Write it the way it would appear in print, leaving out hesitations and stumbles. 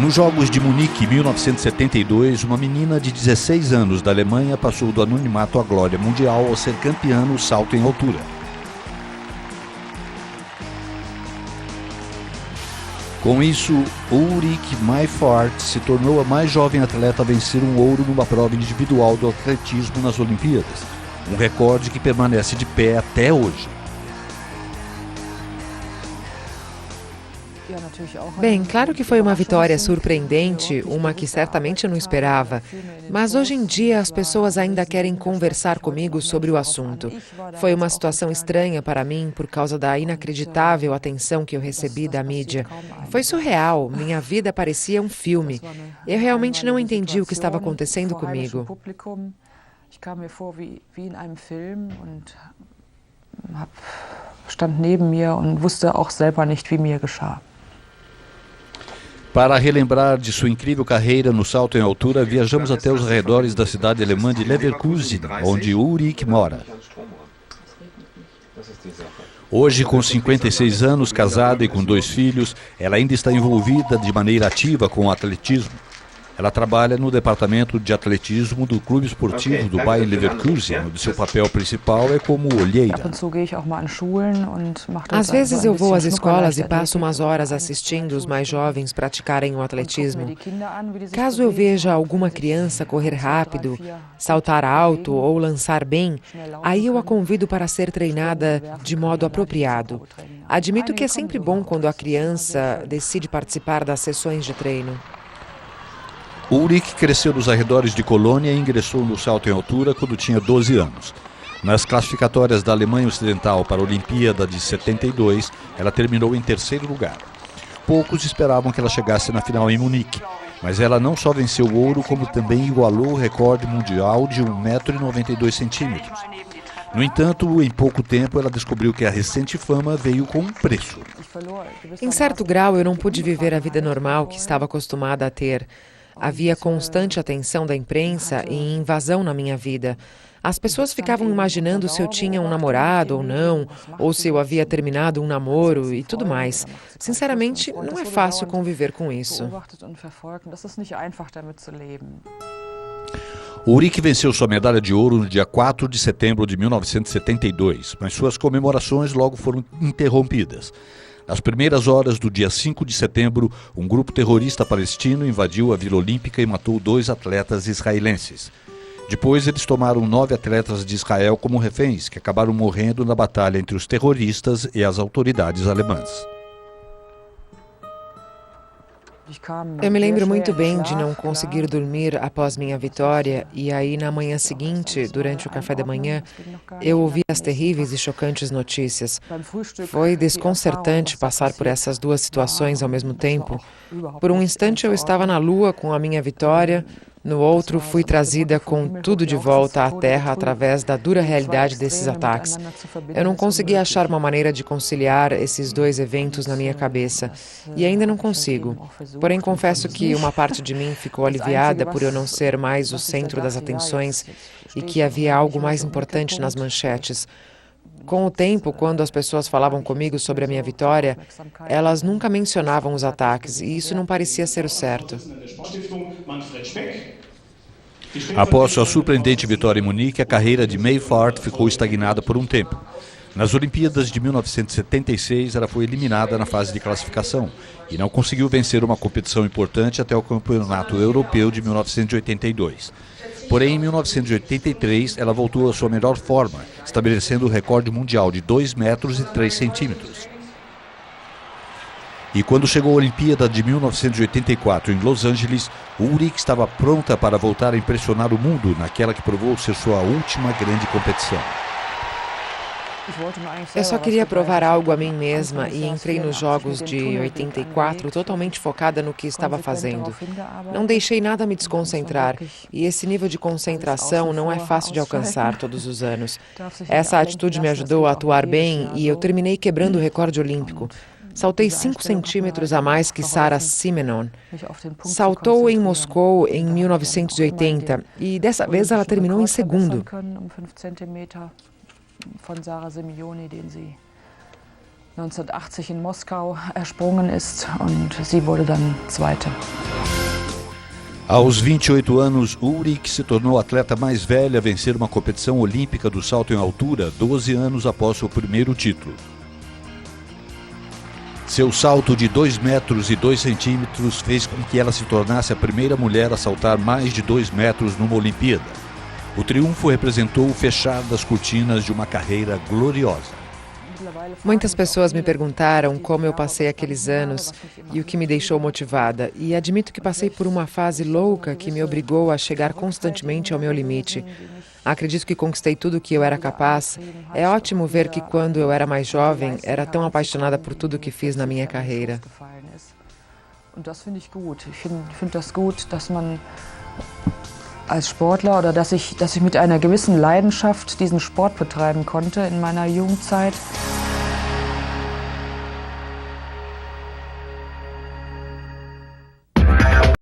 Nos Jogos de Munique, em 1972, uma menina de 16 anos da Alemanha passou do anonimato à glória mundial ao ser campeã no salto em altura. Com isso, Ulrike Meifert se tornou a mais jovem atleta a vencer um ouro numa prova individual do atletismo nas Olimpíadas, um recorde que permanece de pé até hoje. Bem, claro que foi uma vitória surpreendente, uma que certamente eu não esperava. Mas hoje em dia as pessoas ainda querem conversar comigo sobre o assunto. Foi uma situação estranha para mim por causa da inacreditável atenção que eu recebi da mídia. Foi surreal, minha vida parecia um filme. Eu realmente não entendi o que estava acontecendo comigo. Stand neben mir und wusste auch selber nicht, wie mir geschah. Para relembrar de sua incrível carreira no salto em altura, viajamos até os arredores da cidade alemã de Leverkusen, onde Ulrike mora. Hoje, com 56 anos, casada e com 2 filhos, ela ainda está envolvida de maneira ativa com o atletismo. Ela trabalha no departamento de atletismo do clube esportivo do Bayer Leverkusen, onde seu papel principal é como olheira. Às vezes eu vou às escolas e passo umas horas assistindo os mais jovens praticarem o atletismo. Caso eu veja alguma criança correr rápido, saltar alto ou lançar bem, aí eu a convido para ser treinada de modo apropriado. Admito que é sempre bom quando a criança decide participar das sessões de treino. Ulrike cresceu nos arredores de Colônia e ingressou no salto em altura quando tinha 12 anos. Nas classificatórias da Alemanha Ocidental para a Olimpíada de 72, ela terminou em 3º lugar. Poucos esperavam que ela chegasse na final em Munique, mas ela não só venceu o ouro, como também igualou o recorde mundial de 1,92 m. No entanto, em pouco tempo, ela descobriu que a recente fama veio com um preço. Em certo grau, eu não pude viver a vida normal que estava acostumada a ter. Havia constante atenção da imprensa e invasão na minha vida. As pessoas ficavam imaginando se eu tinha um namorado ou não, ou se eu havia terminado um namoro e tudo mais. Sinceramente, não é fácil conviver com isso. Ulrike venceu sua medalha de ouro no dia 4 de setembro de 1972, mas suas comemorações logo foram interrompidas. Nas primeiras horas do dia 5 de setembro, um grupo terrorista palestino invadiu a Vila Olímpica e matou 2 atletas israelenses. Depois, eles tomaram 9 atletas de Israel como reféns, que acabaram morrendo na batalha entre os terroristas e as autoridades alemãs. Eu me lembro muito bem de não conseguir dormir após minha vitória e aí na manhã seguinte, durante o café da manhã, eu ouvi as terríveis e chocantes notícias. Foi desconcertante passar por essas 2 situações ao mesmo tempo. Por um instante eu estava na lua com a minha vitória, no outro fui trazida com tudo de volta à terra através da dura realidade desses ataques. Eu não consegui achar uma maneira de conciliar esses 2 eventos na minha cabeça e ainda não consigo. Porém, confesso que uma parte de mim ficou aliviada por eu não ser mais o centro das atenções e que havia algo mais importante nas manchetes. Com o tempo, quando as pessoas falavam comigo sobre a minha vitória, elas nunca mencionavam os ataques e isso não parecia ser o certo. Após sua surpreendente vitória em Munique, a carreira de Meifert ficou estagnada por um tempo. Nas Olimpíadas de 1976, ela foi eliminada na fase de classificação e não conseguiu vencer uma competição importante até o Campeonato Europeu de 1982. Porém, em 1983, ela voltou à sua melhor forma, estabelecendo o recorde mundial de 2 metros e 3 centímetros. E quando chegou a Olimpíada de 1984 em Los Angeles, Ulrike estava pronta para voltar a impressionar o mundo naquela que provou ser sua última grande competição. Eu só queria provar algo a mim mesma e entrei nos Jogos de 84 totalmente focada no que estava fazendo. Não deixei nada me desconcentrar e esse nível de concentração não é fácil de alcançar todos os anos. Essa atitude me ajudou a atuar bem e eu terminei quebrando o recorde olímpico. Saltei 5 centímetros a mais que Sarah Simenon. Saltou em Moscou em 1980 e dessa vez ela terminou em segundo. Von Sarah Simeone, den sie 1980 in Moskau ersprungen ist und sie wurde dann Zweite. Aos 28 anos, Ulrich se tornou a atleta mais velha a vencer uma competição olímpica do salto em altura 12 anos após seu primeiro título. Seu salto de 2 metros e 2 centímetros fez com que ela se tornasse a primeira mulher a saltar mais de 2 metros numa Olimpíada. O triunfo representou o fechar das cortinas de uma carreira gloriosa. Muitas pessoas me perguntaram como eu passei aqueles anos e o que me deixou motivada. E admito que passei por uma fase louca que me obrigou a chegar constantemente ao meu limite. Acredito que conquistei tudo o que eu era capaz. É ótimo ver que quando eu era mais jovem, era tão apaixonada por tudo que fiz na minha carreira. Und das finde ich gut. Ich finde das gut, dass man als Sportler oder dass ich mit einer gewissen Leidenschaft diesen Sport betreiben konnte in meiner Jugendzeit.